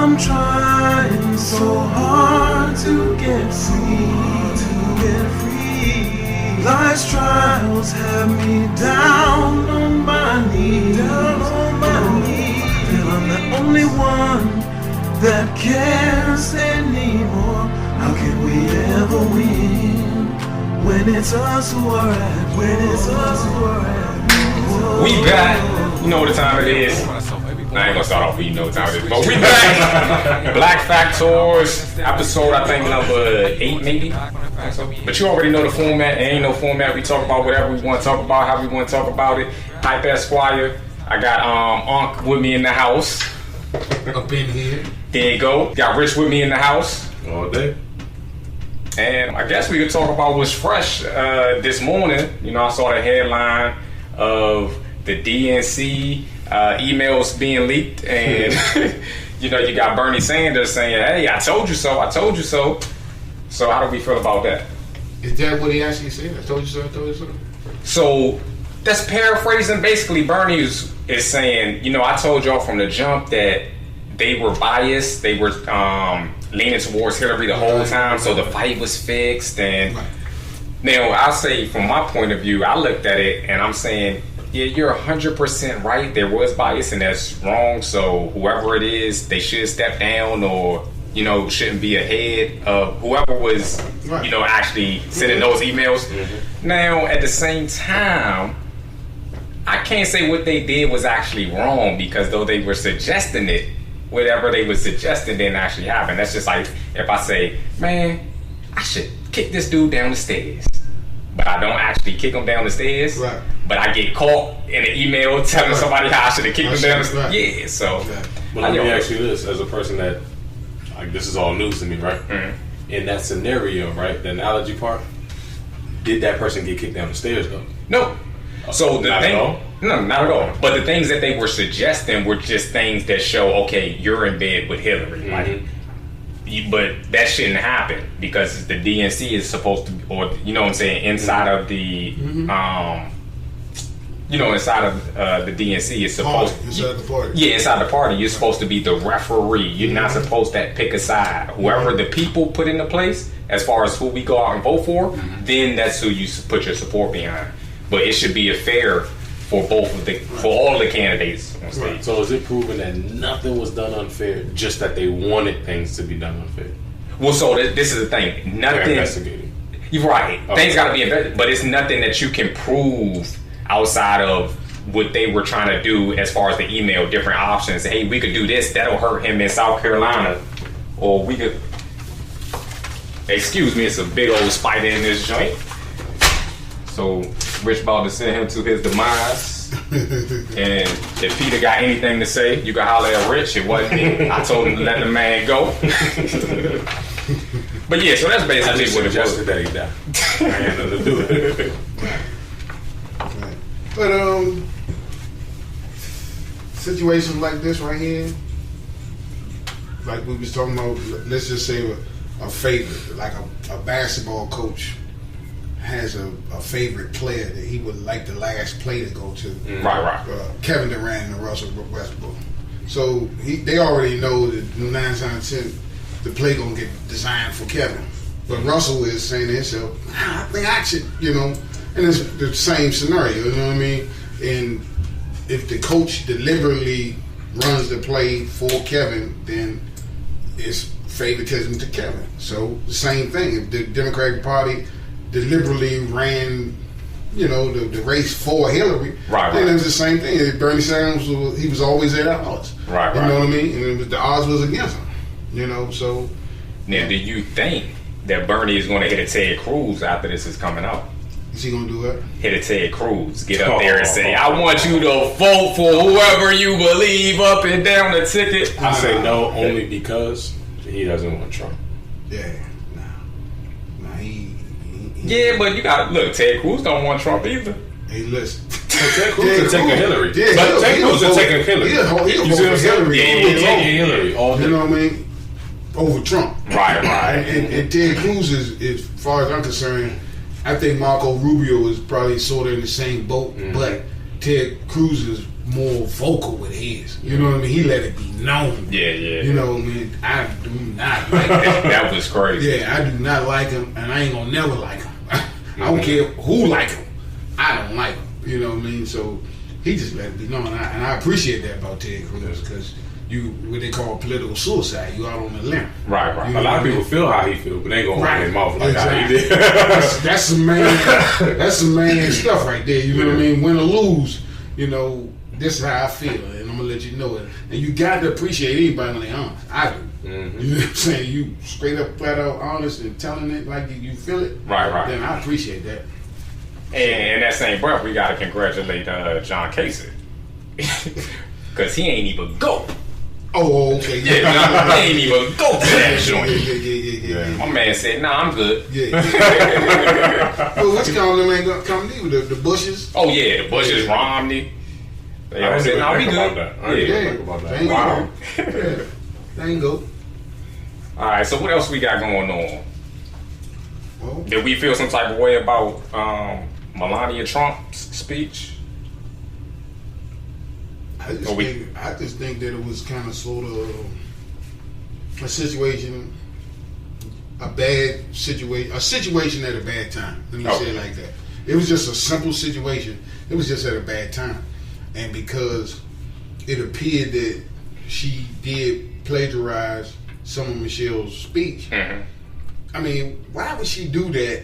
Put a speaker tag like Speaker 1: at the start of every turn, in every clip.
Speaker 1: I'm trying so hard to get free, Life's trials have me down on my knees, Feel I'm the only one that cares anymore. How can we ever win when it's us who are at war?
Speaker 2: We back. You know what the time it is. I ain't gonna start off with you know what time it is, but we back. Black FacTours, episode I think number 8 maybe. But you already know the format. There ain't no format. We talk about whatever we want to talk about, how we want to talk about it. Hype Esquire. I got Unc with me in the house.
Speaker 3: Up in here.
Speaker 2: There you go. Got Rich with me in the house.
Speaker 4: All day.
Speaker 2: And I guess we could talk about what's fresh this morning. You know, I saw the headline of the DNC emails being leaked, and you know, you got Bernie Sanders saying, "Hey, I told you so. I told you so." So, how do we feel about that?
Speaker 3: Is that what he actually said? I told you so. I told you so.
Speaker 2: So, that's paraphrasing. Basically, Bernie is saying, you know, I told y'all from the jump that they were biased. They were leaning towards Hillary the whole time, so the fight was fixed. And now, I'll say from my point of view, I looked at it and I'm saying, yeah, you're 100% right. There was bias and that's wrong. So whoever it is, they should step down, or, you know, shouldn't be ahead of whoever was, you know, actually sending those emails. Now, at the same time, I can't say what they did was actually wrong, because though they were suggesting it, whatever they were suggesting didn't actually happen. That's just like if I say, man, I should kick this dude down the stairs, but I don't actually kick him down the stairs.
Speaker 3: Right.
Speaker 2: But I get caught in an email telling somebody how I should have kicked him down the stairs. Yeah, so.
Speaker 4: But let me ask you this, as a person that, like, this is all news to me, right? In that scenario, right, the analogy part, did that person get kicked down the stairs, though?
Speaker 2: No. So the
Speaker 4: not
Speaker 2: thing,
Speaker 4: at all?
Speaker 2: No, not at all. But the things that they were suggesting were just things that show, okay, you're in bed with Hillary. Like, but that shouldn't happen, because the DNC is supposed to, or, you know what I'm saying, inside of the, you know, inside of the DNC is supposed to,
Speaker 3: inside the party.
Speaker 2: Yeah, inside the party, you're supposed to be the referee. You're not supposed to pick a side. Whoever the people put into place, as far as who we go out and vote for, then that's who you put your support behind. But it should be a fair for both of the, for all the candidates on stage.
Speaker 4: So is it proven that nothing was done unfair, just that they wanted things to be done unfair?
Speaker 2: Well, so this is the thing. Nothing.
Speaker 4: They're investigating.
Speaker 2: You're right. Okay. Things got to be investigated, but it's nothing that you can prove outside of what they were trying to do as far as the email, different options. Hey, we could do this. That'll hurt him in South Carolina, or we could. Excuse me, it's a big old spider in this joint. So Rich about to send him to his demise. And if Peter got anything to say, you can holler at Rich. It wasn't me. I told him to let the man go. But yeah, so that's basically what it was.
Speaker 4: That he died. I had nothing to do with it.
Speaker 3: Right. But situations like this right here, like we was talking about, let's just say a favorite, like a basketball coach has a favorite player that he would like the last play to go to.
Speaker 2: Right.
Speaker 3: Kevin Durant and Russell Westbrook. So they already know that 9 times out of 10 the play gonna get designed for Kevin. But Russell is saying to himself, I think I should, you know, and it's the same scenario, you know what I mean? And if the coach deliberately runs the play for Kevin, then it's favoritism to Kevin. So the same thing, if the Democratic Party deliberately ran, you know, the race for Hillary, then it was the same thing. Bernie Sanders, he was always at odds. You know what I mean? And the odds was against him. You know, so.
Speaker 2: Now, do you think that Bernie is going to hit a Ted Cruz after this is coming out?
Speaker 3: Is he going to do what?
Speaker 2: Hit a Ted Cruz. Get up there and say, I want you to vote for whoever you believe up and down the ticket.
Speaker 4: I say no only because he doesn't want Trump.
Speaker 3: Yeah.
Speaker 2: Yeah, but you got to look. Ted Cruz don't want Trump either.
Speaker 3: Hey, listen.
Speaker 4: Ted Cruz is taking Hillary.
Speaker 3: Yeah,
Speaker 4: but Ted Cruz is taking Hillary.
Speaker 3: You see what I'm saying?
Speaker 4: Hillary. All
Speaker 3: you know what I mean? Over Trump.
Speaker 2: Right.
Speaker 3: And Ted Cruz is, as far as I'm concerned, I think Marco Rubio is probably sort of in the same boat, but Ted Cruz is more vocal with his. You know what I mean? He let it be known.
Speaker 2: Yeah.
Speaker 3: You know what I mean? I do not like him.
Speaker 2: That was crazy.
Speaker 3: Yeah, I do not like him, and I ain't gonna never like him. I don't care who like him. I don't like him. You know what I mean? So he just let it be known, and I appreciate that about Ted Cruz, because you what they call political suicide. You out on the limb.
Speaker 2: Right.
Speaker 3: You know
Speaker 4: A lot of
Speaker 3: what I
Speaker 4: people
Speaker 3: mean?
Speaker 4: feel how he feel, but they ain't gonna run their mouth like how he did.
Speaker 3: That's some man. That's some man stuff right there. You know what I mean? Win or lose, you know. This is how I feel, and I'm gonna let you know it. And you got to appreciate anybody when they're honest. I do.
Speaker 4: Mm-hmm.
Speaker 3: You know what I'm saying? You straight up, flat out honest and telling it like you feel it.
Speaker 2: Right.
Speaker 3: Then I appreciate that.
Speaker 2: And in that same breath, we gotta congratulate John Kasich. Cause he ain't even go.
Speaker 3: Oh, okay.
Speaker 2: Yeah, he ain't even go to that joint.
Speaker 3: Yeah.
Speaker 2: My man said, "Nah, I'm good."
Speaker 3: Yeah. Well, what's calling them ain't gonna come to you? The Bushes?
Speaker 2: Oh yeah, the Bushes, Romney. They all said, "Nah, we good."
Speaker 4: Think about that.
Speaker 3: Thank
Speaker 2: Wow.
Speaker 3: Yeah. Thank go.
Speaker 2: All right. So what else we got going on?
Speaker 3: Well,
Speaker 2: Did we feel some type of way about Melania Trump's speech?
Speaker 3: I just think that it was kind of sort of a situation, a situation at a bad time. Let me say it like that. It was just a simple situation. It was just at a bad time. And because it appeared that she did plagiarize some of Michelle's speech, I mean, why would she do that?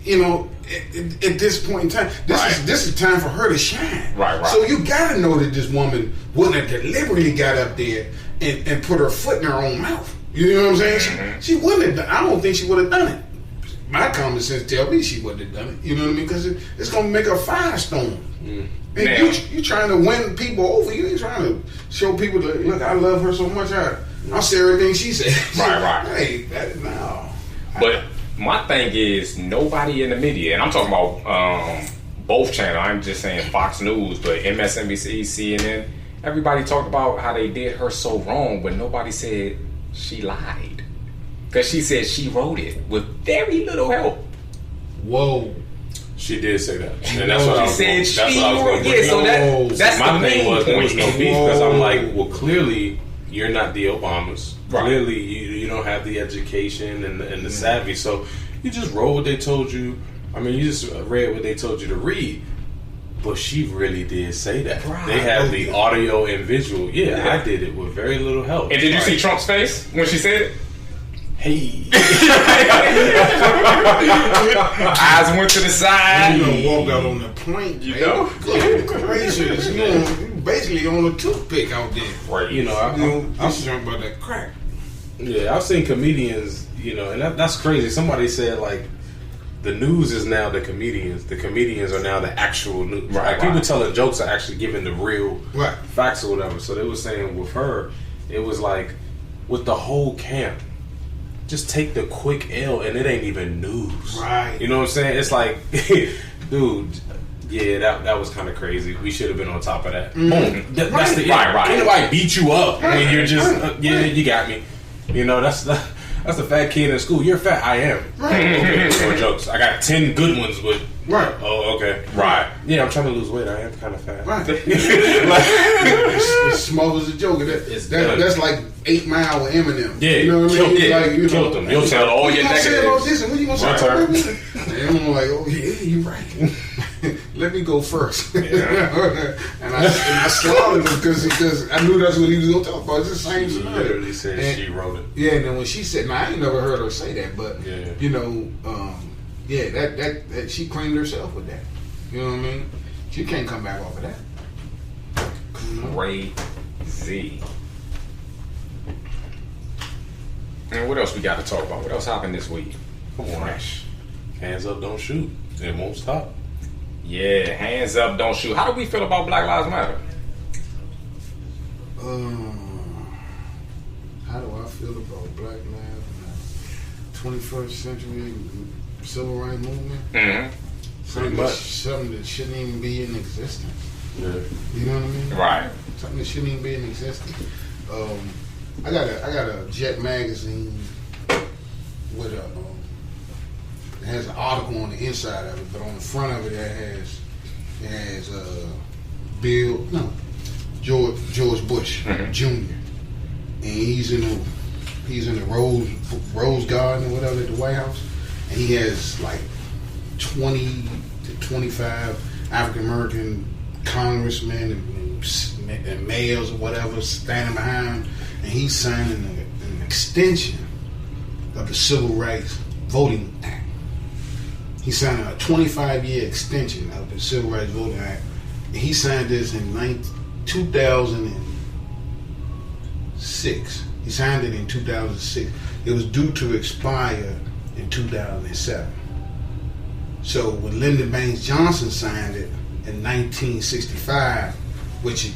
Speaker 3: You know, at this point in time, this is time for her to shine.
Speaker 2: Right.
Speaker 3: So you gotta know that this woman wouldn't have deliberately got up there and put her foot in her own mouth. You know what I'm saying? She wouldn't have done. I don't think she would have done it. My common sense tell me she wouldn't have done it. You know what I mean? Because it's gonna make her firestorm. And you trying to win people over. You ain't trying to show people that, look, I love her so much. I'll say everything she said.
Speaker 2: Right.
Speaker 3: Hey, no.
Speaker 2: But my thing is, nobody in the media, and I'm talking about both channels. I'm just saying Fox News, but MSNBC, CNN, everybody talked about how they did her so wrong, but nobody said she lied. Because she said she wrote it with very little help.
Speaker 3: Whoa.
Speaker 4: She did say that, and that's what I was going to
Speaker 2: so that's
Speaker 4: my
Speaker 2: the
Speaker 4: thing
Speaker 2: main
Speaker 4: was
Speaker 2: point.
Speaker 4: there was no beef because I'm like, well, clearly you're not the Obamas.
Speaker 2: Right.
Speaker 4: Clearly you don't have the education and the savvy, so you just wrote what they told you. I mean, you just read what they told you to read. But she really did say that.
Speaker 2: Right.
Speaker 4: They have the audio and visual. Yeah, I did it with very little help.
Speaker 2: And did you see Trump's face when she said it?
Speaker 4: Hey.
Speaker 2: Eyes went to the side.
Speaker 3: You know, walk out on the plank.
Speaker 2: You know?
Speaker 3: Good gracious. You basically on a toothpick out there.
Speaker 2: Right.
Speaker 4: You know,
Speaker 3: I'm talking about that crack.
Speaker 4: Yeah, I've seen comedians, you know, and that's crazy. Somebody said, like, the news is now the comedians. The comedians are now the actual news.
Speaker 2: Right,
Speaker 4: People telling jokes are actually giving the real
Speaker 3: Right.
Speaker 4: facts or whatever. So they were saying with her, it was like, with the whole camp, just take the quick L and it ain't even news.
Speaker 3: Right.
Speaker 4: You know what I'm saying? It's like, dude, yeah, that was kind of crazy. We should have been on top of that. Boom. That's the
Speaker 2: Right.
Speaker 4: Can't nobody beat you up when you're just, you got me. You know, that's the fat kid in school. You're fat. I am.
Speaker 3: Right.
Speaker 4: Okay, no jokes. I got 10 good ones, but
Speaker 3: Right.
Speaker 4: oh, okay.
Speaker 2: Right.
Speaker 4: Yeah, I'm trying to lose weight. I am kind of fat.
Speaker 3: Right.
Speaker 4: Like,
Speaker 3: It's small as a joke. That's like 8 Mile with Eminem.
Speaker 4: yeah,
Speaker 3: You know what I mean?
Speaker 4: killed, killed them. You'll tell all
Speaker 3: What
Speaker 4: your
Speaker 3: you gonna say about
Speaker 4: negatives.
Speaker 3: this and what you gonna say
Speaker 4: My
Speaker 3: about
Speaker 4: turn.
Speaker 3: this? And Eminem like, oh yeah, you're right. Let me go first. and I slaughtered him because I knew that's what he was gonna talk about. It's the same
Speaker 4: She
Speaker 3: scenario.
Speaker 4: literally said
Speaker 3: And-
Speaker 4: she wrote it.
Speaker 3: Yeah, and then when she said, "Now I ain't never heard her say that," but
Speaker 4: Yeah.
Speaker 3: you know, that she creamed herself with that. You know what I mean? She can't come back off of that.
Speaker 2: Crazy. And what else we got to talk about? What else happened this week?
Speaker 4: Come on.
Speaker 2: Fresh.
Speaker 4: Hands up, don't shoot. It won't stop.
Speaker 2: Yeah, hands up, don't shoot. How do we feel about Black Lives Matter?
Speaker 3: How do I feel about Black Lives Matter? 21st century civil rights movement?
Speaker 2: Mm-hmm.
Speaker 3: Something that shouldn't even be in existence.
Speaker 4: Yeah.
Speaker 3: You know what I mean?
Speaker 2: Right.
Speaker 3: Something that shouldn't even be in existence. I got a Jet magazine with it has an article on the inside of it, but on the front of it it has George Bush Jr. And he's in the Rose Garden or whatever at the White House, and he has like 20 to 25 African American congressmen and mayors or whatever standing behind him, and he's signing an extension of the Civil Rights Voting Act. He's signing a 25-year extension of the Civil Rights Voting Act. And he signed this in 2006. He signed it in 2006. It was due to expire in 2007. So when Lyndon Baines Johnson signed it in 1965, which it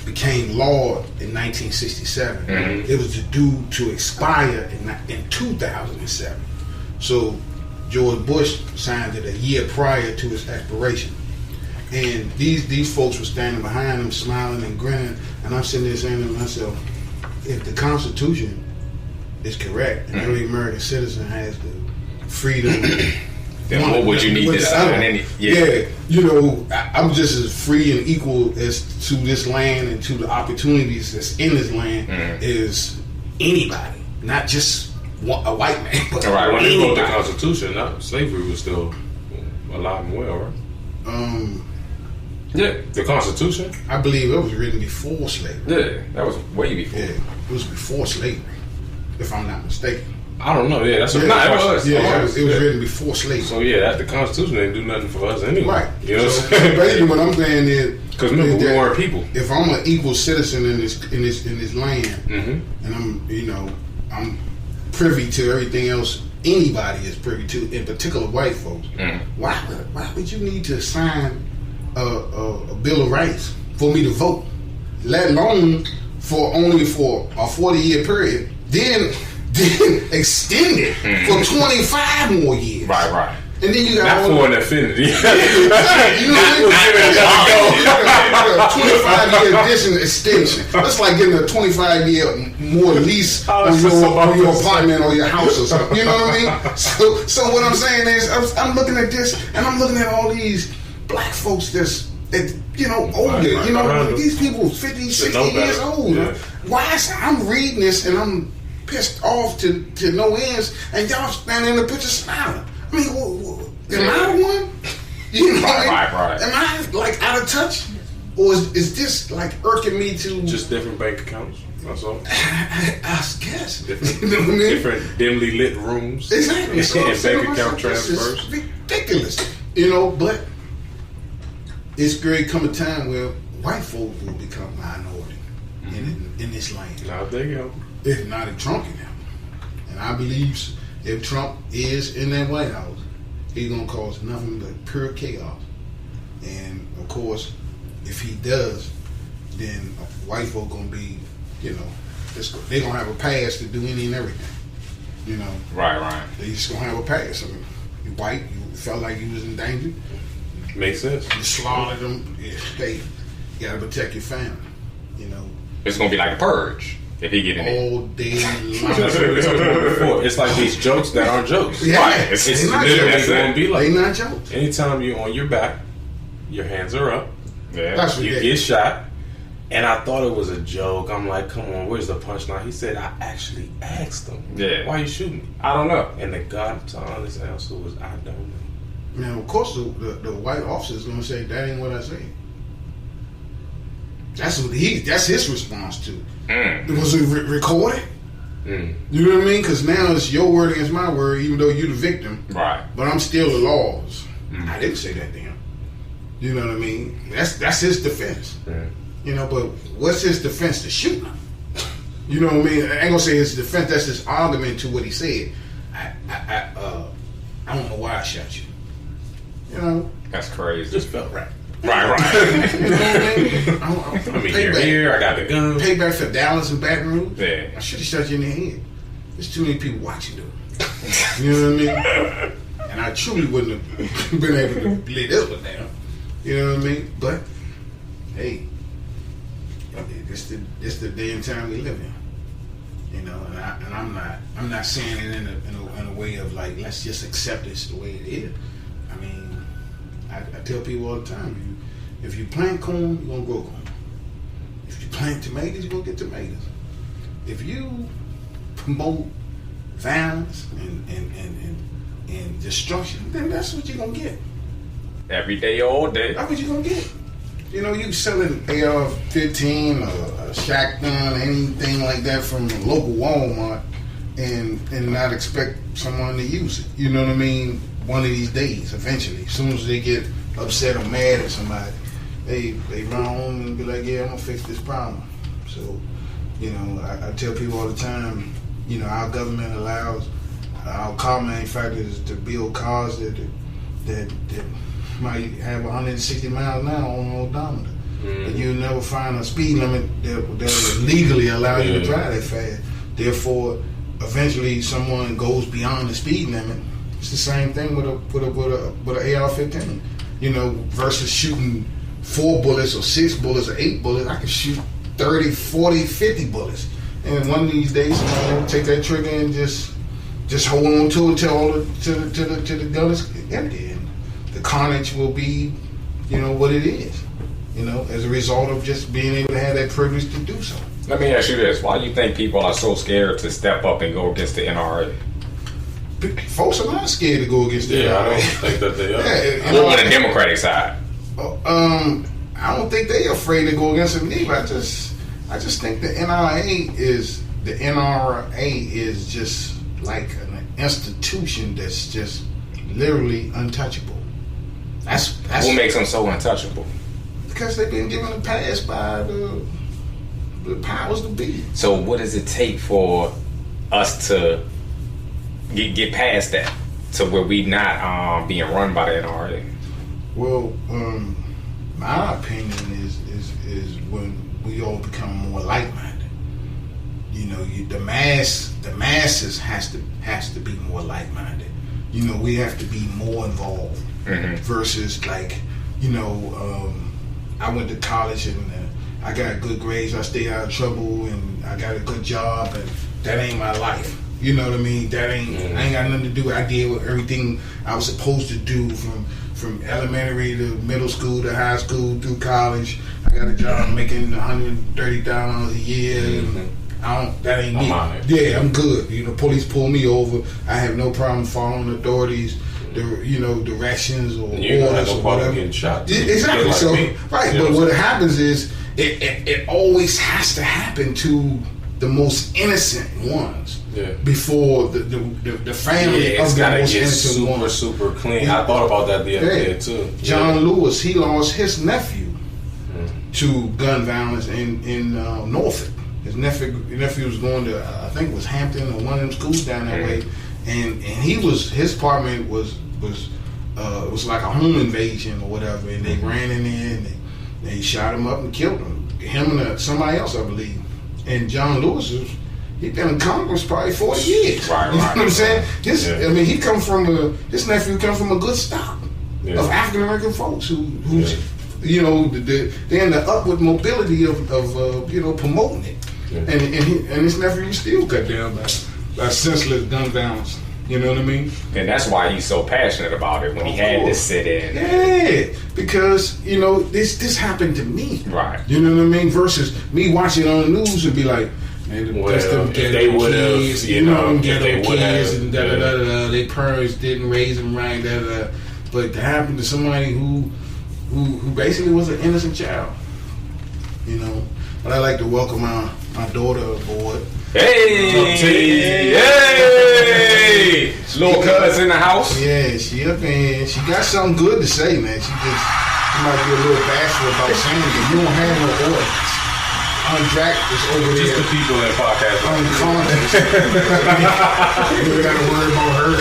Speaker 3: became law in 1967, it was due to expire in 2007. So George Bush signed it a year prior to its expiration. And these folks were standing behind him, smiling and grinning, and I'm sitting there saying to myself, if the Constitution is correct and every American citizen has the freedom,
Speaker 2: then what would you need to sign any?
Speaker 3: Yeah, you know, I'm just as free and equal as to this land and to the opportunities that's in this land as anybody, not just a white man. But
Speaker 4: right, when they wrote the Constitution, slavery was still alive and well, right? Yeah, the Constitution.
Speaker 3: I believe it was written before slavery.
Speaker 2: Yeah, that was way before.
Speaker 3: Yeah, it was before slavery, if I'm not mistaken.
Speaker 4: I don't know. Yeah, that's what
Speaker 3: it was.
Speaker 4: Yeah,
Speaker 3: it was written before slavery.
Speaker 4: So yeah, the Constitution didn't do nothing for us anyway.
Speaker 3: Right.
Speaker 4: You know
Speaker 3: so
Speaker 4: what I'm saying?
Speaker 3: basically, what I'm saying is,
Speaker 4: because remember, we weren't people.
Speaker 3: If I'm an equal citizen in this land, and I'm privy to everything else anybody is privy to, in particular white folks, why would you need to sign a Bill of Rights for me to vote, let alone for a 40-year period, then extend it for 25 more years.
Speaker 2: Right.
Speaker 3: And then you got
Speaker 4: not for an affinity.
Speaker 3: You know what I mean? 25-year addition extension. That's like getting a 25-year more lease on your apartment or your house or something. You know what I mean? So what I'm saying is, I'm looking at this and I'm looking at all these black folks that's older. These people 50, 60 years old.
Speaker 4: Yeah.
Speaker 3: Why is I'm reading this and I'm pissed off to no ends, and y'all standing in the picture smiling? I mean, am I the one? You know,
Speaker 2: right.
Speaker 3: Am I like out of touch, or is this like irking me to
Speaker 4: just different bank accounts? That's all.
Speaker 3: I guess
Speaker 4: different,
Speaker 3: you know what I mean?
Speaker 4: Different dimly lit rooms.
Speaker 3: Exactly.
Speaker 4: And bank account transfers.
Speaker 3: It's ridiculous, but it's going to come a time where white folk will become minority in this land.
Speaker 4: Now there you go.
Speaker 3: If not, if Trump can happen. And I believe if Trump is in that White House, he's going to cause nothing but pure chaos. And, of course, if he does, then white folk going to be, they're going to have a pass to do any and everything.
Speaker 2: Right.
Speaker 3: They just going to have a pass. I mean, you white, you felt like you was in danger.
Speaker 4: Makes sense.
Speaker 3: You slaughtered them. Hey, you got to protect your family,
Speaker 2: It's going to be like a purge. If he get in
Speaker 3: all day long.
Speaker 4: That's what we were talking about before. It's like these jokes that aren't jokes.
Speaker 3: Yeah,
Speaker 2: right.
Speaker 4: It's literally going to be like
Speaker 3: they not jokes.
Speaker 4: Anytime you're on your back, your hands are up.
Speaker 2: Yeah.
Speaker 3: That's
Speaker 4: You get shot. And I thought it was a joke. I'm like, come on, where's the punchline? He said, I actually asked him.
Speaker 2: Yeah.
Speaker 4: Why you shooting me?
Speaker 2: I don't know.
Speaker 4: And the God's honest answer was, I don't know.
Speaker 3: Now, of course, the white officer is going to say, that ain't what I said. That's his response to it. Was it recorded? You know what I mean? Because now it's your word against my word, even though you're the victim.
Speaker 2: Right.
Speaker 3: But I'm still the laws. I didn't say that to him. You know what I mean? That's his defense. But what's his defense to shoot him? You know what I mean? I ain't gonna say his defense. That's his argument to what he said. I don't know why I shot you.
Speaker 2: That's crazy.
Speaker 4: Just felt right.
Speaker 2: Right.
Speaker 3: You know what I mean?
Speaker 4: I mean, you're here, I got the gun.
Speaker 3: Payback for Dallas and Baton Rouge.
Speaker 2: Yeah.
Speaker 3: I should have shot you in the head. There's too many people watching, dude. You know what I mean? And I truly wouldn't have been able to lay this one down. You know what I mean? But hey, it's the day and time we live in. And I'm not saying it in a way of like, let's just accept this the way it is. I mean, I tell people all the time, If you plant corn, you're gonna grow corn. If you plant tomatoes, you're gonna get tomatoes. If you promote violence and destruction, then that's what you're gonna get.
Speaker 2: Every day, all day.
Speaker 3: That's what you're gonna get. You know, you selling AR-15 or a shotgun, anything like that from a local Walmart, and not expect someone to use it. You know what I mean? One of these days, eventually, as soon as they get upset or mad at somebody, they run home and be like, yeah, I'm gonna fix this problem. So, you know, I tell people all the time, you know, our government allows our car manufacturers to build cars that might have 160 miles an hour on an odometer. And you'll never find a speed limit that will legally allow you to drive that fast. Therefore, eventually someone goes beyond the speed limit. It's the same thing with an AR-15. You know, versus shooting 4 bullets or 6 bullets or 8 bullets, I can shoot 30, 40, 50 bullets. And one of these days, somebody will take that trigger and just hold on to it till the gun is empty. And the carnage will be, you know, what it is. You know, as a result of just being able to have that privilege to do so.
Speaker 2: Let me ask you this. Why do you think people are so scared to step up and go against the NRA?
Speaker 3: Folks are not scared to go against the NRA.
Speaker 4: I don't think that they are.
Speaker 2: Or on the Democratic side?
Speaker 3: I don't think they're afraid to go against them either. I just think the NRA is just like an institution that's just literally untouchable. That's
Speaker 2: what makes them so untouchable?
Speaker 3: Because they've been given a pass by the powers to be.
Speaker 2: So what does it take for us to get past that, to where we not being run by the NRA?
Speaker 3: Well, my opinion is when we all become more like-minded. You know, the masses has to be more like-minded. You know, we have to be more involved versus like, you know, I went to college and I got good grades. I stayed out of trouble and I got a good job, and that ain't my life. You know what I mean? That ain't I ain't got nothing to do with. I did with everything I was supposed to do from elementary to middle school to high school through college. I got a job making $130,000 a year. And that ain't me. Yeah, I'm good. You know, police pull me over. I have no problem following authorities, directions or orders or whatever.
Speaker 4: Getting shot.
Speaker 3: Exactly. So right, but what happens is it always has to happen to the most innocent ones before the family of the most innocent ones.
Speaker 4: Super clean. Yeah. I thought about that the other day too.
Speaker 3: John Lewis, he lost his nephew to gun violence in Norfolk. His nephew was going to I think it was Hampton or one of them schools down that way, and his apartment was like a home invasion or whatever, and they ran in there and they shot him up and killed him and somebody else, I believe. And John Lewis he'd been in Congress probably 40 years. Right. You know what I'm saying? I mean, his nephew comes from a good stock of African American folks who's you know, they're in the upward mobility of promoting it. Yeah. And his nephew was still cut down by senseless gun violence. You know what I mean?
Speaker 2: And that's why he's so passionate about it when he had to sit in.
Speaker 3: Yeah, because, you know, this happened to me.
Speaker 2: Right.
Speaker 3: You know what I mean? Versus me watching it on the news and be like, man, that's them ghetto kids, ghetto kids, and da-da-da-da-da. Their parents didn't raise them right, da-da-da. But it happened to somebody who basically was an innocent child. You know? But I'd like to welcome my daughter aboard.
Speaker 2: Hey! Little cuz in the house?
Speaker 3: Yeah, she up in. She got something good to say, man. She might be a little bashful about saying it. You don't have no audience. Jack is over there.
Speaker 4: Just the people in podcast.
Speaker 3: Unconscious. You got to worry about her.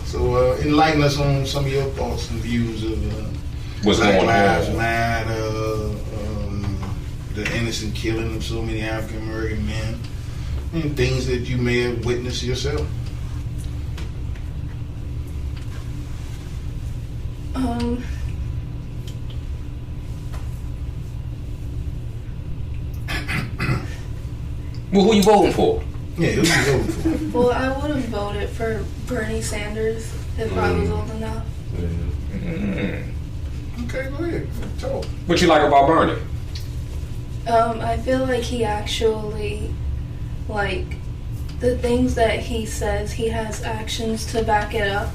Speaker 3: So enlighten us on some of your thoughts and views of
Speaker 2: what's
Speaker 3: Black
Speaker 2: going
Speaker 3: Lives
Speaker 2: on.
Speaker 3: Matter, the innocent killing of so many African American men, and things that you may have witnessed yourself.
Speaker 2: Well, who you voting for?
Speaker 3: Yeah, who you voting for?
Speaker 5: Well, I would have voted for Bernie Sanders if I was old enough.
Speaker 3: Okay, go ahead. Talk.
Speaker 2: What you like about Bernie?
Speaker 5: I feel like he actually, like, the things that he says, he has actions to back it up,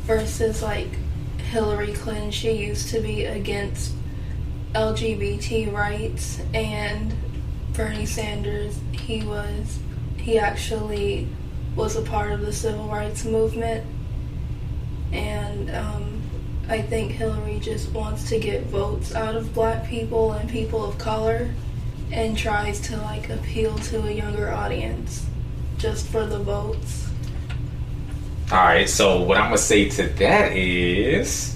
Speaker 5: versus, like, Hillary Clinton. She used to be against LGBT rights, and Bernie Sanders, he actually was a part of the civil rights movement, and I think Hillary just wants to get votes out of black people and people of color, and tries to, like, appeal to a younger audience just for the votes.
Speaker 2: Alright, so what I'm gonna say to that is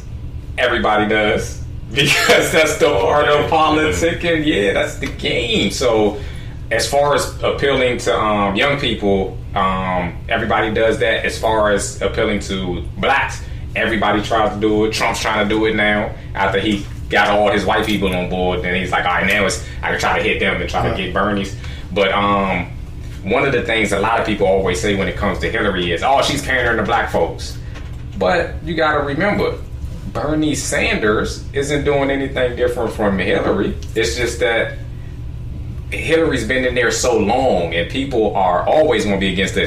Speaker 2: everybody does. Because that's the part of politics, and yeah, that's the game. So as far as appealing to young people, everybody does that. As far as appealing to blacks, everybody tries to do it. Trump's trying to do it now after he got all his white people on board. Then he's like, all right, now I can try to hit them and try to get Bernie's. But one of the things a lot of people always say when it comes to Hillary is, oh, she's pandering to black folks. But you got to remember, Bernie Sanders isn't doing anything different from Hillary. It's just that Hillary's been in there so long, and people are always going to be against the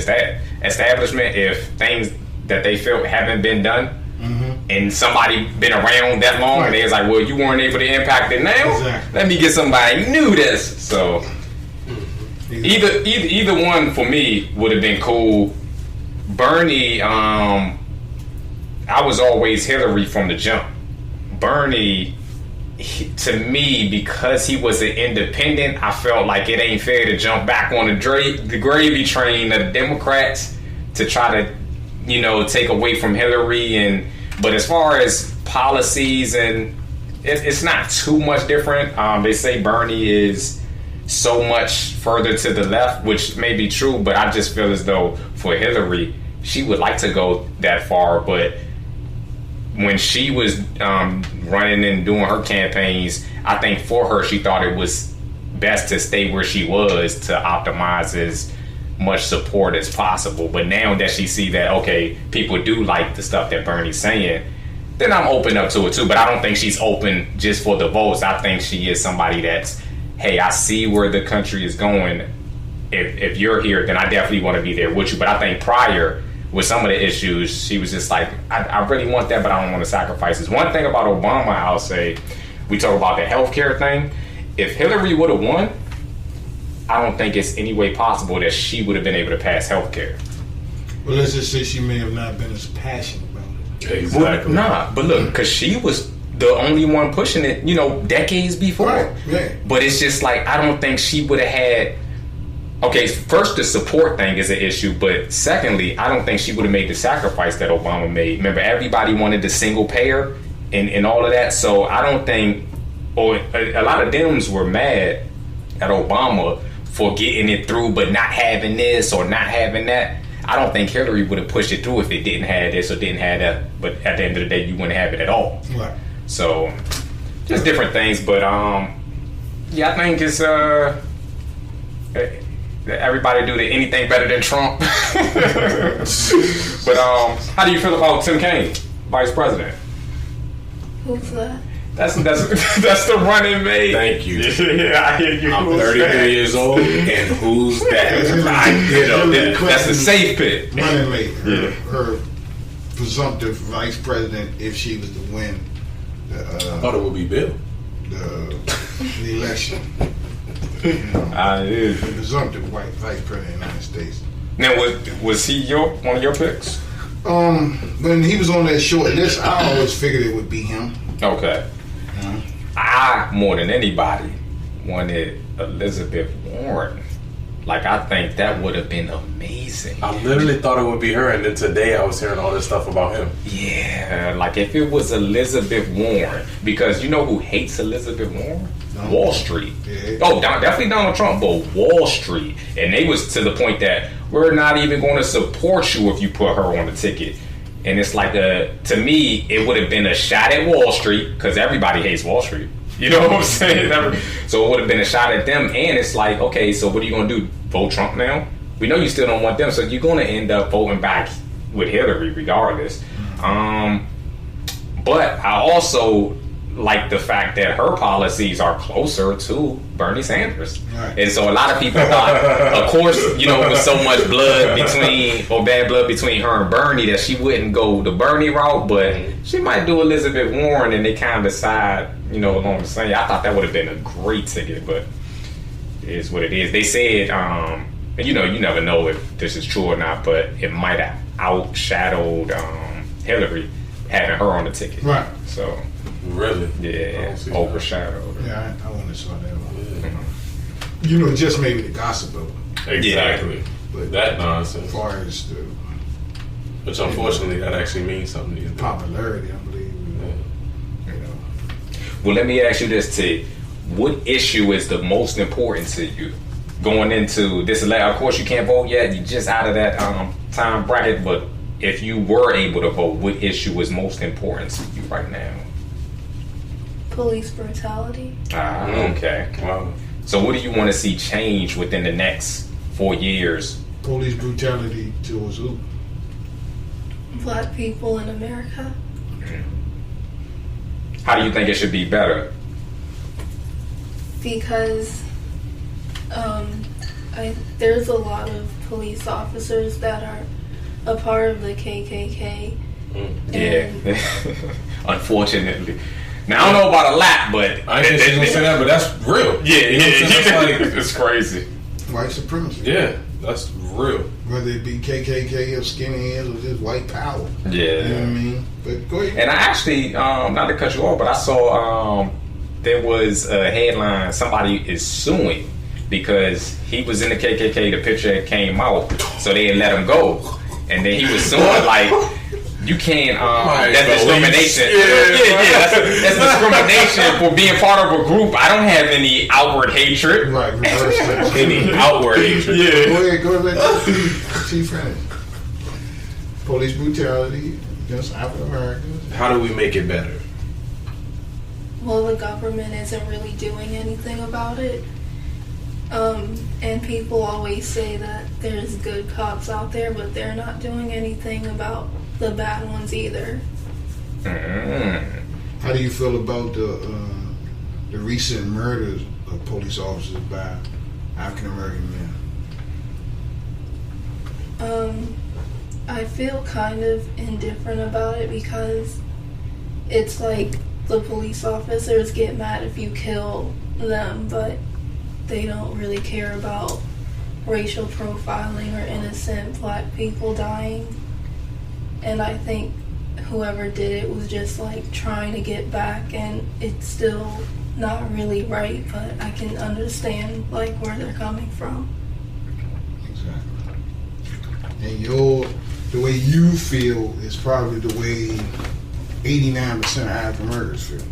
Speaker 2: establishment if things that they feel haven't been done, and somebody been around that long, and they was like, well, you weren't able to impact it now.
Speaker 3: Exactly.
Speaker 2: Let me get somebody new this. So either one for me would have been cool. Bernie, I was always Hillary from the jump. Bernie, to me, because he was an independent, I felt like it ain't fair to jump back on the gravy train of the Democrats to try to, take away from Hillary. But as far as policies, and it's not too much different. They say Bernie is so much further to the left, which may be true, but I just feel as though for Hillary, she would like to go that far, but when she was running and doing her campaigns, I think for her, she thought it was best to stay where she was to optimize as much support as possible. But now that she see that, okay, people do like the stuff that Bernie's saying, then I'm open up to it too. But I don't think she's open just for the votes. I think she is somebody that's, hey, I see where the country is going. If you're here, then I definitely want to be there with you. But I think prior, with some of the issues, she was just like, I really want that, but I don't want to sacrifice this. One thing about Obama, I'll say, we talk about the healthcare thing. If Hillary would have won, I don't think it's any way possible that she would have been able to pass healthcare.
Speaker 3: Well, let's just say she may have not been as passionate about it.
Speaker 4: Exactly.
Speaker 2: Well, but look, because she was the only one pushing it, decades before.
Speaker 3: Right, yeah.
Speaker 2: But it's just like, I don't think she would have had. Okay, first, the support thing is an issue, but secondly, I don't think she would have made the sacrifice that Obama made. Remember, everybody wanted the single payer and all of that, so I don't think, or a lot of Dems were mad at Obama for getting it through, but not having this or not having that. I don't think Hillary would have pushed it through if it didn't have this or didn't have that, but at the end of the day, you wouldn't have it at all.
Speaker 3: Right.
Speaker 2: So, just different things, but yeah, I think it's everybody do anything better than Trump. But how do you feel about Tim Kaine, vice president?
Speaker 5: Who's that?
Speaker 2: That's the running mate.
Speaker 4: Thank you.
Speaker 2: Yeah, I hear you.
Speaker 4: I'm 33 years old, and who's that?
Speaker 2: That's the safe pick.
Speaker 3: Running mate. Her presumptive vice president, if she was to win
Speaker 4: I thought it would be Bill.
Speaker 3: the election.
Speaker 2: The
Speaker 3: Presumptive white vice president of the United States.
Speaker 2: Now, was he one of your picks?
Speaker 3: When he was on that short list, I always figured it would be him.
Speaker 2: Okay. I, more than anybody, wanted Elizabeth Warren. Like, I think that would have been amazing.
Speaker 4: I literally thought it would be her, and then today I was hearing all this stuff about him.
Speaker 2: Yeah, like if it was Elizabeth Warren, because you know who hates Elizabeth Warren? Wall Street.
Speaker 3: Yeah.
Speaker 2: Oh, definitely Donald Trump, but Wall Street. And they was to the point that we're not even going to support you if you put her on the ticket. And it's like, to me, it would have been a shot at Wall Street, because everybody hates Wall Street. You know what I'm saying? So it would have been a shot at them. And it's like, okay, so what are you going to do? Vote Trump now? We know you still don't want them, so you're going to end up voting back with Hillary regardless. But I also like the fact that her policies are closer to Bernie Sanders.
Speaker 3: Right.
Speaker 2: And so a lot of people thought, of course, you know, with so much blood between, or bad blood between her and Bernie, that she wouldn't go the Bernie route, but she might do Elizabeth Warren, and they kind of decide, you know, along the same. I thought that would have been a great ticket, but it is what it is. They said, and you know, you never know if this is true or not, but it might have outshadowed Hillary having her on the ticket.
Speaker 3: Right.
Speaker 2: So,
Speaker 4: Really?
Speaker 2: yeah, overshadowed.
Speaker 3: Yeah, I wouldn't have saw that one. You know, just maybe the gossip of it.
Speaker 4: Exactly.
Speaker 3: But
Speaker 4: That
Speaker 3: as
Speaker 4: nonsense.
Speaker 3: far as the
Speaker 4: Which unfortunately that actually means something to you.
Speaker 3: popularity, I believe, you know.
Speaker 2: Well, let me ask you this, T. What issue is the most important to you going into this election? Of course, you can't vote yet. You're just out of that time bracket. But if you were able to vote, what issue is most important to you right now?
Speaker 5: Police brutality.
Speaker 2: Ah, okay.
Speaker 4: Wow.
Speaker 2: So what do you want to see change within the next 4 years?
Speaker 3: Police brutality towards who?
Speaker 5: Black people in America.
Speaker 2: How do you think it should be better?
Speaker 5: Because there's a lot of police officers that are a part of the KKK.
Speaker 2: Yeah. Unfortunately. Now, I don't know about a lot, but...
Speaker 4: I ain't just gonna say that, but that's real.
Speaker 2: Yeah,
Speaker 4: You know what I'm saying? That's like,
Speaker 2: it's crazy.
Speaker 3: White supremacy.
Speaker 4: yeah, that's real.
Speaker 3: Whether it be KKK or skinheads or just white power.
Speaker 2: Yeah.
Speaker 3: You know what I mean? But go ahead.
Speaker 2: And I actually, not to cut you off, but I saw there was a headline, somebody is suing because he was in the KKK, the picture came out, so they let him go. And then he was suing, like, you can't, that's discrimination. That's discrimination for being part of a group. I don't have any outward hatred.
Speaker 3: Right, reverse that.
Speaker 4: Any outward hatred.
Speaker 2: Yeah.
Speaker 3: Go ahead, Chief French. Police brutality against African Americans.
Speaker 4: How do we make it better?
Speaker 5: Well, the government isn't really doing anything about it. And people always say that there's good cops out there, but they're not doing anything about the bad ones either.
Speaker 3: How do you feel about the recent murders of police officers by African American men?
Speaker 5: I feel kind of indifferent about it because it's like the police officers get mad if you kill them, but they don't really care about racial profiling or innocent black people dying. And I think whoever did it was just like trying to get back, and it's still not really right, but I can understand like where they're coming from.
Speaker 3: Exactly. And the way you feel is probably the way 89% of African Americans feel.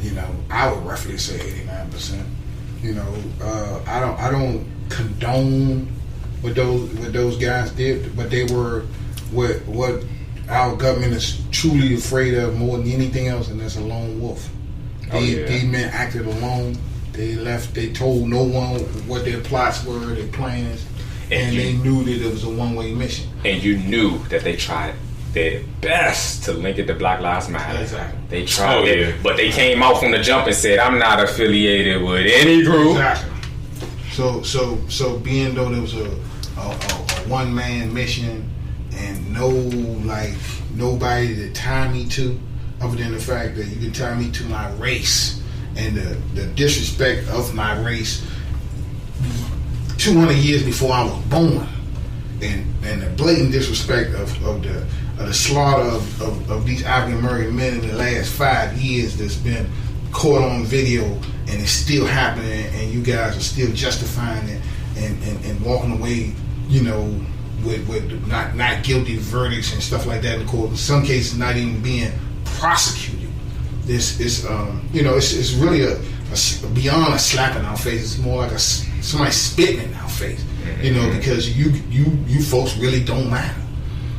Speaker 3: You know, I would roughly say 89%. You know, I don't condone what those guys did, but they were what our government is truly afraid of more than anything else, and that's a lone wolf. These men acted alone. They left. They told no one what their plots were, their plans, and they knew that it was a one-way mission.
Speaker 2: And you knew that they tried their best to link it to Black Lives Matter.
Speaker 3: Exactly.
Speaker 2: They tried it, but they came out from the jump and said, "I'm not affiliated with any group."
Speaker 3: Exactly. So being though there was a one-man mission and nobody to tie me to, other than the fact that you can tie me to my race and the disrespect of my race 200 years before I was born, and the blatant disrespect of the slaughter of these African American men in the last 5 years that's been caught on video, and it's still happening, and you guys are still justifying it and walking away, you know, with not guilty verdicts and stuff like that in court. In some cases, not even being prosecuted. This is you know, it's really a beyond a slap in our face. It's more like somebody spitting in our face, you know, because you folks really don't matter.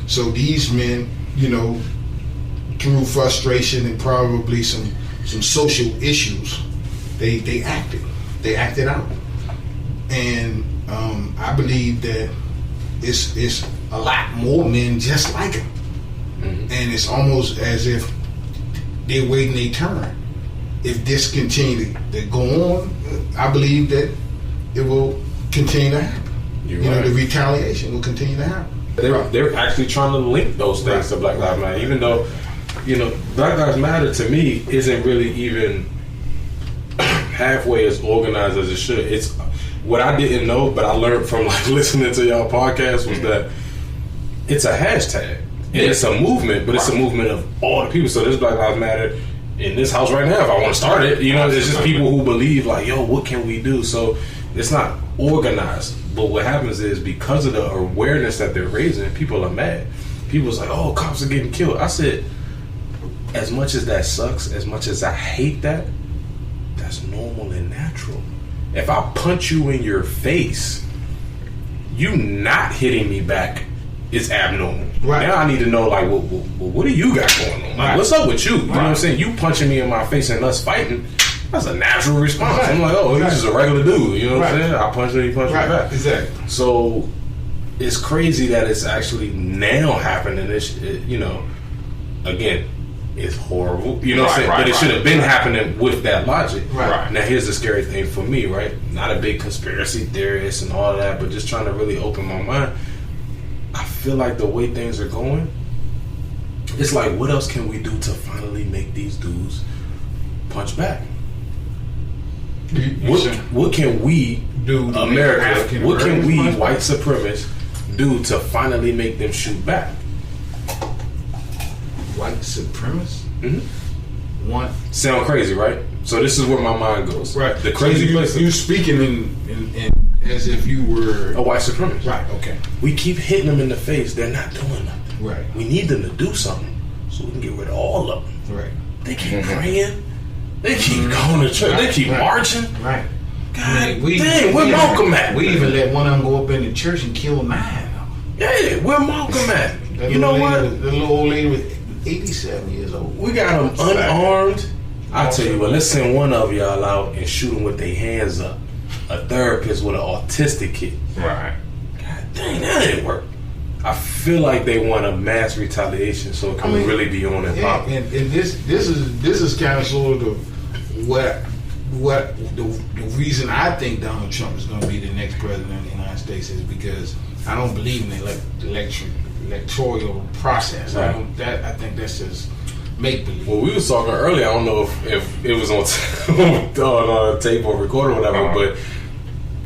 Speaker 3: So these men, you know, through frustration and probably some social issues, they acted out, and I believe that it's a lot more men just like him, and it's almost as if they're waiting their turn. If this continue to go on, I believe that it will continue to happen. The retaliation will continue to happen.
Speaker 4: They're actually trying to link those things to Black Lives Matter, even though, Black Lives Matter to me isn't really even halfway as organized as it should. It's what I didn't know, but I learned from listening to y'all podcast was that it's a hashtag and it's a movement, but it's a movement of all the people. So there's Black Lives Matter in this house right now. If I want to start it, there's just people who believe what can we do? So it's not organized. But what happens is because of the awareness that they're raising, people are mad. People's like, oh, cops are getting killed. I said, as much as that sucks, as much as I hate that, that's normal and natural. If I punch you in your face, you not hitting me back is abnormal. Right. Now I need to know, well, what do you got going on? What's up with you? You know what I'm saying? You punching me in my face and us fighting, that's a natural response. Right. I'm like, oh, he's just a regular dude. You know what I'm saying? I punch him, he punch me back. Exactly. So it's crazy that it's actually now happening. Again, it's horrible. You know what I'm saying? But it should have been happening with that logic. Right. Now here's the scary thing for me, right? Not a big conspiracy theorist and all that, but just trying to really open my mind. I feel like the way things are going, it's like, what else can we do to finally make these dudes punch back? What can we do, America? What can we, white supremacists, do to finally make them shoot back?
Speaker 3: White supremacists? Mm-hmm. One.
Speaker 4: Sound crazy, right? So this is where my mind goes.
Speaker 3: Right.
Speaker 4: The crazy
Speaker 3: place. You speaking in as if you were
Speaker 4: a white supremacist.
Speaker 3: Right. Okay.
Speaker 4: We keep hitting them in the face. They're not doing nothing.
Speaker 3: Right.
Speaker 4: We need them to do something so we can get rid of all of them.
Speaker 3: Right.
Speaker 4: They keep praying. They keep going to church. They keep marching.
Speaker 3: Right.
Speaker 4: God dang, where Malcolm at?
Speaker 3: We even let one of them go up in the church and kill 9.
Speaker 4: Yeah, where Malcolm at? You know what?
Speaker 3: The little old lady was 87 years old.
Speaker 4: We got them unarmed. I tell you what, let's send one of y'all out and shoot them with their hands up. A therapist with an autistic kid.
Speaker 2: Right.
Speaker 4: God dang, that didn't work. I feel like they want a mass retaliation, so it can really be on and pop.
Speaker 3: And this is kind of sort of what the reason I think Donald Trump is going to be the next president of the United States is because I don't believe in the electoral process.
Speaker 4: Right.
Speaker 3: I think that's just make believe.
Speaker 4: Well, we was talking earlier. I don't know if it was on tape or record or whatever, but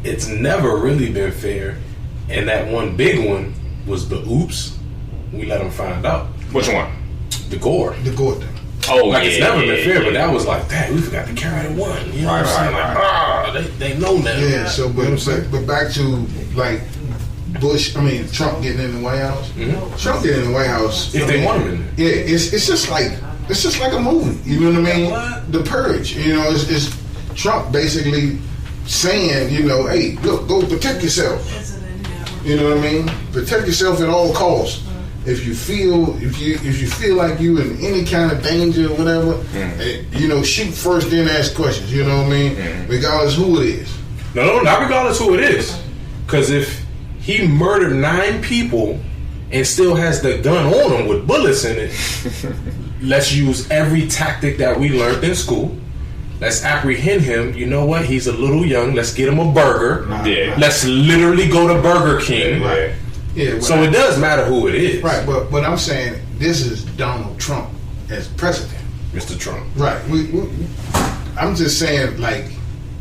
Speaker 4: it's never really been fair. And that one big one was the oops. We let them find out.
Speaker 2: Which one?
Speaker 4: The Gore.
Speaker 3: The Gore thing.
Speaker 2: Oh,
Speaker 4: it's never been fair, but that was like, dang, we forgot to carry one. You know what I'm saying? They know now.
Speaker 3: Yeah. So, but back to Trump getting in the White House. Mm-hmm. Trump getting in the White House.
Speaker 4: If they want him in there.
Speaker 3: Yeah, it's just like a movie. You know what I mean? The Purge. It's Trump basically saying, hey, look, go protect yourself. You know what I mean? Protect yourself at all costs. If you feel like you in any kind of danger or whatever, shoot first, then ask questions. You know what I mean? Regardless who it is.
Speaker 4: No, not regardless who it is. Because if he murdered 9 people and still has the gun on him with bullets in it, let's use every tactic that we learned in school. Let's apprehend him. You know what? He's a little young. Let's get him a burger. Let's literally go to Burger King.
Speaker 3: Right. Yeah,
Speaker 4: so it does matter who it is.
Speaker 3: Right, but I'm saying this is Donald Trump as president.
Speaker 4: Mr. Trump.
Speaker 3: Right. I'm just saying,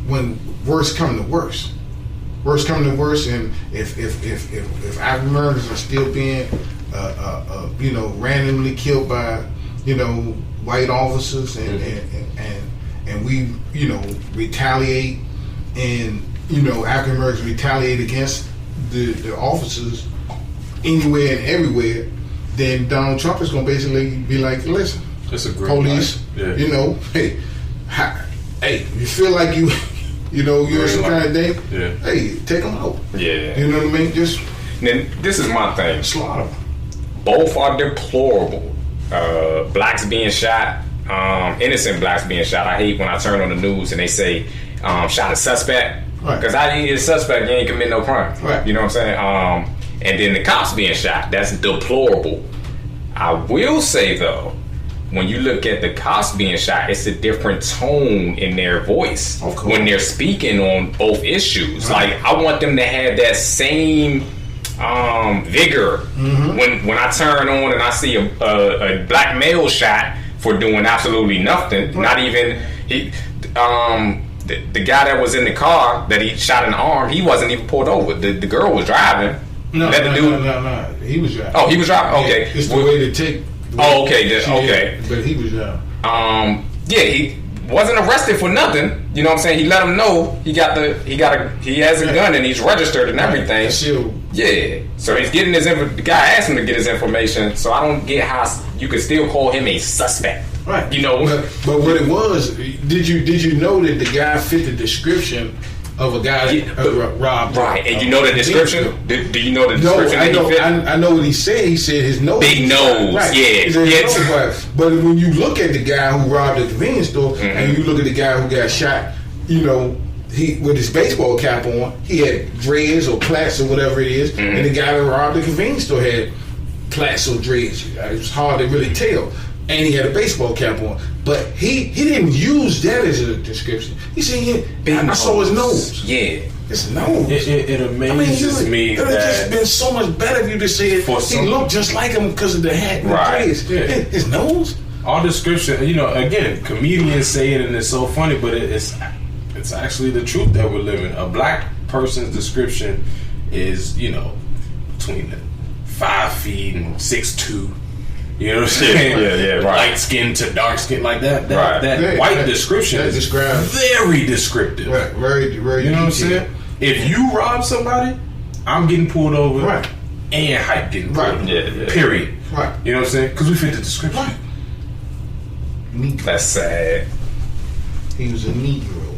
Speaker 3: when worse come to worse. Worse come to worse, and if African Americans are still being, randomly killed by, white officers, and we, retaliate, and African Americans retaliate against the officers anywhere and everywhere, then Donald Trump is going to basically be like, listen,
Speaker 4: that's a great
Speaker 3: police, hey, you feel like you're some kind of thing, hey, take them out.
Speaker 2: Yeah.
Speaker 3: You know what I mean? Just
Speaker 2: then this is my thing.
Speaker 3: Slaughter them.
Speaker 2: Both are deplorable. Blacks being shot, innocent blacks being shot. I hate when I turn on the news and they say shot a suspect. Because I ain't a suspect, you ain't commit no crime.
Speaker 3: Right.
Speaker 2: You know what I'm saying? And then the cops being shot. That's deplorable. I will say though, when you look at the cops being shot, it's a different tone in their voice when they're speaking on both issues. Right. Like, I want them to have that same vigor when I turn on and I see a black male shot for doing absolutely nothing. Right. Not even the guy that was in the car that he shot in the arm, he wasn't even pulled over. The girl was driving.
Speaker 3: No, he was driving.
Speaker 2: Oh, he was driving. Okay,
Speaker 3: yeah, it's the way to take.
Speaker 2: Oh, okay. Okay,
Speaker 3: but he was driving.
Speaker 2: Yeah, he wasn't arrested for nothing. You know what I'm saying? He let him know he has a gun and he's registered and everything. Yeah. So he's getting the guy asked him to get his information. So I don't get how you could still call him a suspect.
Speaker 3: Right.
Speaker 2: You know.
Speaker 3: But what it was, did you know that the guy fit the description of a guy robbed? Right.
Speaker 2: And you know the description? Do you know the description?
Speaker 3: No, I know what he said. He said his nose.
Speaker 2: Big nose.
Speaker 3: Right.
Speaker 2: Yeah.
Speaker 3: He said his nose. But when you look at the guy who robbed the convenience store and you look at the guy who got shot, you know, he with his baseball cap on, he had dreads or plaits or whatever it is, and the guy that robbed the convenience store had plaits or dreads. It was hard to really tell. And he had a baseball cap on. But he didn't use that as a description. He said, I saw his nose.
Speaker 2: Yeah.
Speaker 3: His nose.
Speaker 4: It amazes me
Speaker 3: that... It would have just been so much better if you just said he looked just like him because of the hat and the dreads. Yeah. His nose.
Speaker 4: All description, you know, again, comedians say it and it's so funny, but it's actually the truth that we're living. A black person's description is, you know, between 5 feet and 6'2". You know what I'm saying?
Speaker 2: Yeah, right.
Speaker 4: Light skin to dark skin, like that. That white description is very descriptive.
Speaker 3: Right, very, very.
Speaker 4: You know what I'm saying? If you rob somebody, I'm getting pulled over.
Speaker 3: Right.
Speaker 4: And Hype getting pulled over.
Speaker 2: Yeah.
Speaker 4: Period.
Speaker 3: Right.
Speaker 4: You know what I'm saying? Because we fit the description.
Speaker 3: Right.
Speaker 2: That's sad.
Speaker 3: He was a Negro.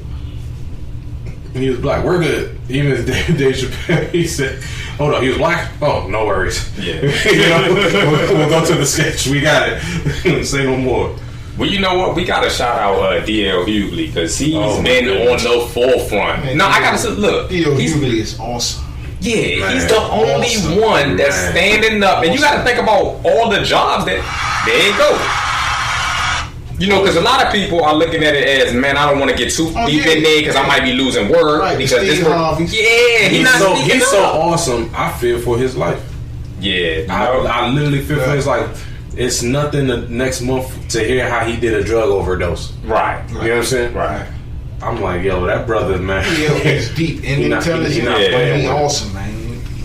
Speaker 4: And he was black. We're good. Even as Dave Chappelle, he said, hold on, he was black? Oh, no worries.
Speaker 2: Yeah.
Speaker 4: You know, we'll go to the sketch. We got it. Say no more.
Speaker 2: Well, you know what? We got to shout out D.L. Hughley because he's been on the forefront. Man, I got to say, look.
Speaker 3: D.L. Hughley is awesome.
Speaker 2: Yeah, man, he's the only one that's standing up. And you got to think about all the jobs that, there you go. You know, because a lot of people are looking at it as, man, I don't want to get too deep in there because I might be losing work.
Speaker 3: Right,
Speaker 2: because
Speaker 3: he's
Speaker 4: so awesome. I fear for his life.
Speaker 2: Yeah,
Speaker 4: I literally fear for his life. It's nothing the next month to hear how he did a drug overdose.
Speaker 2: Right.
Speaker 4: You know what I'm saying?
Speaker 2: Right.
Speaker 4: I'm like, yo, that brother, man.
Speaker 3: He's deep and intelligent. He's awesome, man.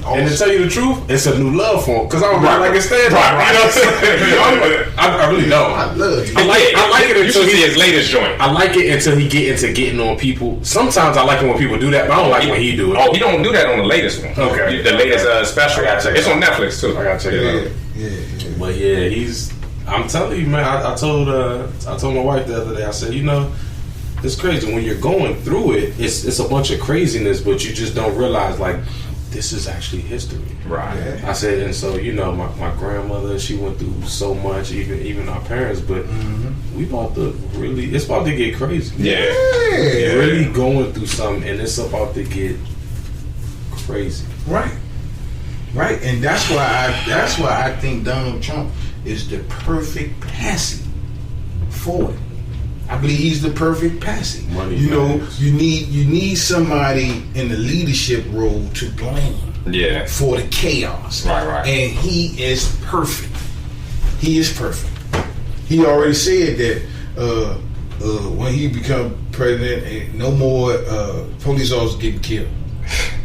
Speaker 4: And to tell you the truth, it's a new love for him because I don't really like his stand-up.
Speaker 2: Right.
Speaker 4: You know what I'm saying? I really don't.
Speaker 3: I love you.
Speaker 4: I like it until
Speaker 2: you see his latest joint.
Speaker 4: I like it until he get into getting on people. Sometimes I like it when people do that, but I don't like when he do it.
Speaker 2: Oh, he don't do that on the latest one.
Speaker 4: Okay.
Speaker 2: The latest special. It's on Netflix too.
Speaker 4: I gotta check it out.
Speaker 3: Yeah.
Speaker 4: But yeah, I'm telling you, man. I told my wife the other day. I said, you know, it's crazy when you're going through it. It's a bunch of craziness, but you just don't realize like this is actually history.
Speaker 2: Right.
Speaker 4: I said, and so you know, my grandmother, she went through so much, even our parents, but it's about to get crazy.
Speaker 2: Yeah.
Speaker 4: We're really going through something, and it's about to get crazy.
Speaker 3: Right. And that's why I think Donald Trump is the perfect patsy for it. I believe he's the perfect patsy. You know, you need somebody in the leadership role to blame for the chaos.
Speaker 2: Right.
Speaker 3: And he is perfect. He is perfect. He already said that when he become president, no more police officers getting killed.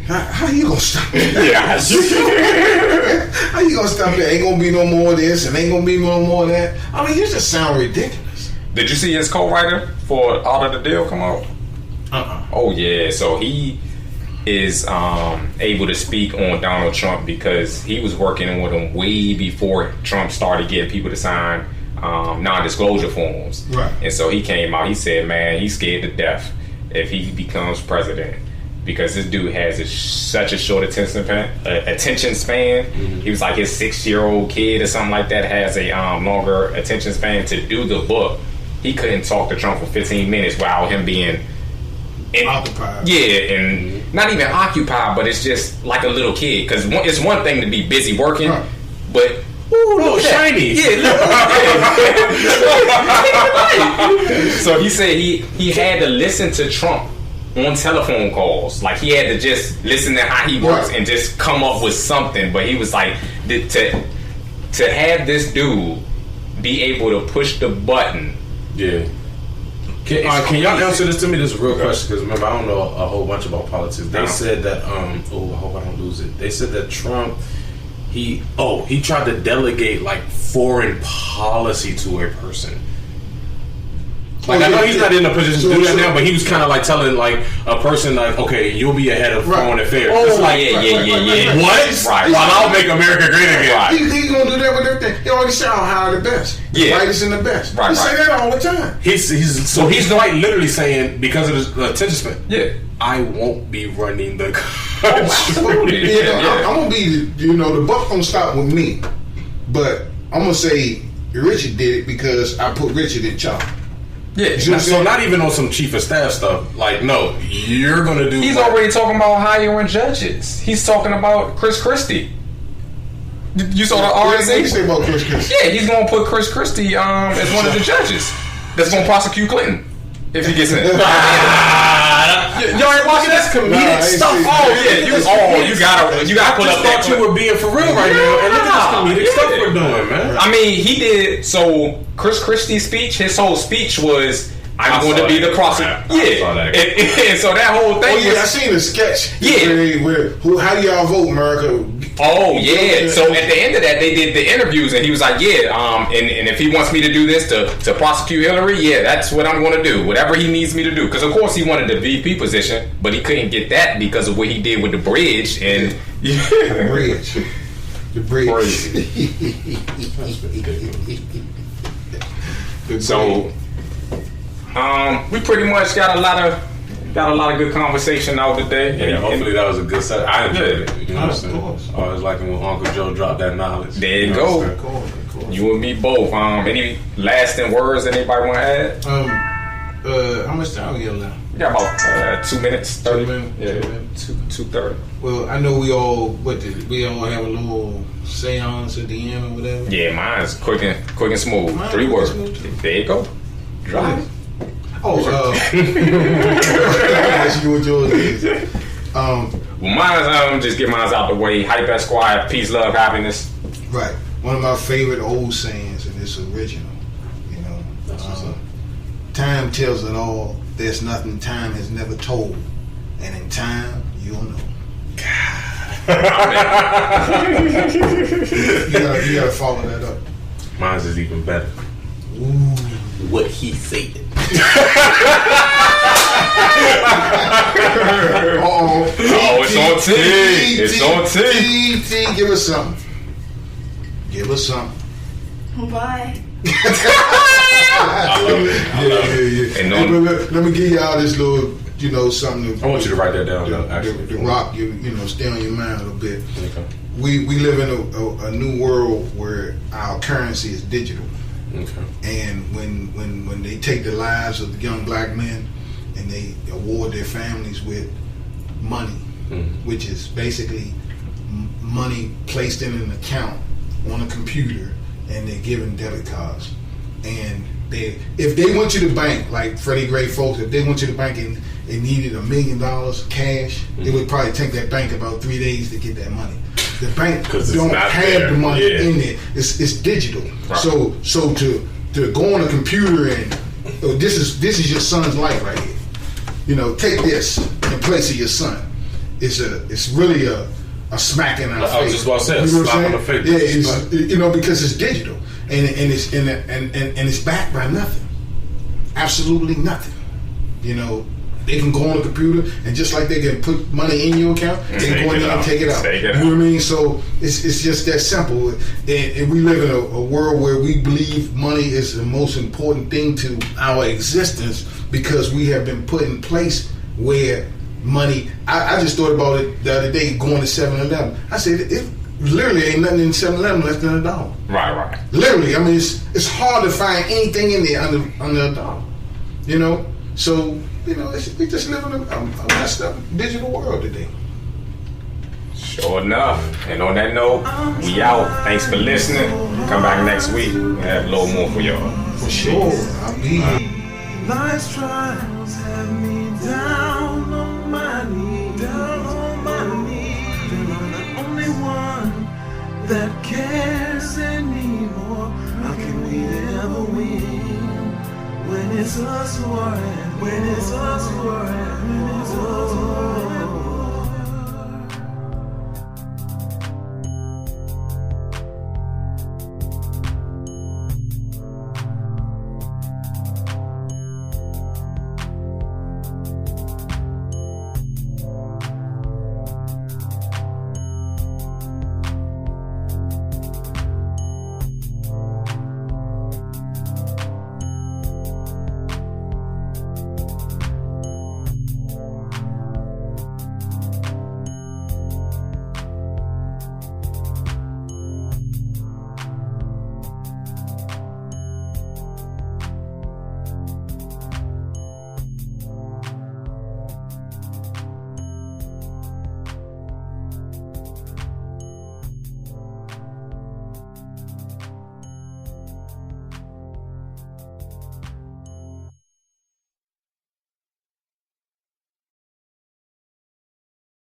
Speaker 3: How you gonna stop that? How you gonna stop that? Ain't gonna be no more of this and ain't gonna be no more of that. I mean, you just sound ridiculous.
Speaker 2: Did you see his co-writer for Out of the Deal come out? Oh yeah, so he is able to speak on Donald Trump because he was working with him way before Trump started getting people to sign non-disclosure forms.
Speaker 3: Right.
Speaker 2: And so he came out, he said, man, he's scared to death if he becomes president because this dude has such a short attention span. Mm-hmm. He was like his 6-year-old kid or something like that has a longer attention span. To do the book, he couldn't talk to Trump for 15 minutes without him being
Speaker 3: occupied.
Speaker 2: Yeah, and not even occupied, but it's just like a little kid. Because it's one thing to be busy working, but
Speaker 4: Ooh, little shiny.
Speaker 2: So he said he had to listen to Trump on telephone calls. Like he had to just listen to how he works and just come up with something. But he was like, to have this dude be able to push the button.
Speaker 4: Yeah. Can y'all answer this to me? This is a real question, because remember, I don't know a whole bunch about politics. They said that I hope I don't lose it. They said that Trump, he tried to delegate like foreign policy to a person. Like, I know he's not in a position to do that now, but he was kind of like telling like a person like, okay, you'll be a head of foreign affairs.
Speaker 2: Oh,
Speaker 4: it's like,
Speaker 2: yeah.
Speaker 4: What?
Speaker 2: Right.
Speaker 4: Well, I'll make America great again.
Speaker 2: Right.
Speaker 3: He's gonna do that with everything. He already said, I'll hire the best. The brightest and the best.
Speaker 2: Right,
Speaker 3: he say that all the time.
Speaker 4: He's quite literally saying, because of his attention span, I won't be running the country.
Speaker 3: Absolutely. I'm gonna be, the buck don't stop with me. But I'm gonna say Richard did it because I put Richard in charge.
Speaker 2: Yeah.
Speaker 4: So not even on some chief of staff stuff. Like, no, you're gonna do.
Speaker 2: He's already talking about hiring judges. He's talking about Chris Christie. You saw the RNC?
Speaker 3: What you say about Chris Christie?
Speaker 2: Yeah, he's gonna put Chris Christie as one of the judges that's gonna prosecute Clinton if he gets in. Y'all ain't watching this comedic stuff. You gotta put up that.
Speaker 4: You were being for real right now, and look at this comedic stuff we're doing, man.
Speaker 2: I mean, he did. So Chris Christie's speech, his whole speech was, "I'm going to be the prosecutor." Yeah, and so that whole thing.
Speaker 3: I seen the sketch.
Speaker 2: Yeah,
Speaker 3: how do y'all vote, America?
Speaker 2: Oh yeah. So at the end of that, they did the interviews, and he was like, "Yeah, and if he wants me to do this to prosecute Hillary, yeah, that's what I'm going to do. Whatever he needs me to do." Because of course he wanted the VP position, but he couldn't get that because of what he did with the bridge and
Speaker 3: the bridge. The bridge.
Speaker 2: So, we pretty much got a lot of good conversation out today.
Speaker 4: Yeah, hopefully that was a good set. I enjoyed it. You know what I'm saying?
Speaker 3: Of course.
Speaker 4: I always like when Uncle Joe dropped that knowledge.
Speaker 2: There you go.
Speaker 3: Of course.
Speaker 2: You and me both. Any lasting words anybody want to add?
Speaker 3: How much time we got now?
Speaker 2: We got about 2 minutes. 30
Speaker 3: minutes.
Speaker 2: Yeah, 2:30.
Speaker 3: Well, I know we all have a little seance at the end or whatever.
Speaker 2: Yeah, mine's quick and smooth.
Speaker 3: Mine
Speaker 2: 3 words.
Speaker 3: quick and smooth.
Speaker 2: There you go. Drive.
Speaker 3: Let's see what yours is.
Speaker 2: Well, mine's just get mine out the way. Hype Esquire, peace, love, happiness.
Speaker 3: Right. One of my favorite old sayings, and it's original.
Speaker 4: That's what's up.
Speaker 3: Time tells it all. There's nothing time has never told, and in time you'll know. You gotta follow that up.
Speaker 4: Mine's is even better.
Speaker 3: Ooh.
Speaker 4: What he said.
Speaker 2: It's on T. It's on T.
Speaker 3: Give us something.
Speaker 5: Bye.
Speaker 2: I love it.
Speaker 3: Yeah.
Speaker 2: And
Speaker 3: let me give y'all this little, something.
Speaker 4: I want you to write that down. Actually,
Speaker 3: to rock you, stay on your mind a little bit.
Speaker 4: Okay.
Speaker 3: We live in a new world where our currency is digital.
Speaker 4: Okay.
Speaker 3: And when they take the lives of the young black men and they award their families with money, which is basically money placed in an account on a computer, and they're given debit cards. And if they went to the bank, like Freddie Gray folks, if they went to the bank and they needed $1 million cash, it would probably take that bank about 3 days to get that money. The bank don't have the money in there. It's digital. Right. So to go on a computer and this is your son's life right here. Take this in place of your son. It's really a smack in our face.
Speaker 4: I was just about to say, a slap in the face.
Speaker 3: Yeah, because it's digital and it's backed by nothing, absolutely nothing. They can go on the computer and just like they can put money in your account, they can go in there and take it out. You know what I mean? So it's just that simple. And we live in a world where we believe money is the most important thing to our existence because we have been put in place where money. I just thought about it the other day going to 7-Eleven. I said it literally ain't nothing in 7-Eleven less than $1.
Speaker 2: Right.
Speaker 3: Literally, I mean it's hard to find anything in there under $1. So we just live in a messed up digital world today.
Speaker 2: Sure enough. And on that note, we out. Thanks for listening. Come back next week. We have a little more for y'all.
Speaker 3: For sure. I'll be here.
Speaker 1: Life's trials have me down on my knees, down on my knees. And I'm the only one that cares anymore. How can we ever win when it's us who are at, when it's us who are at, when it's us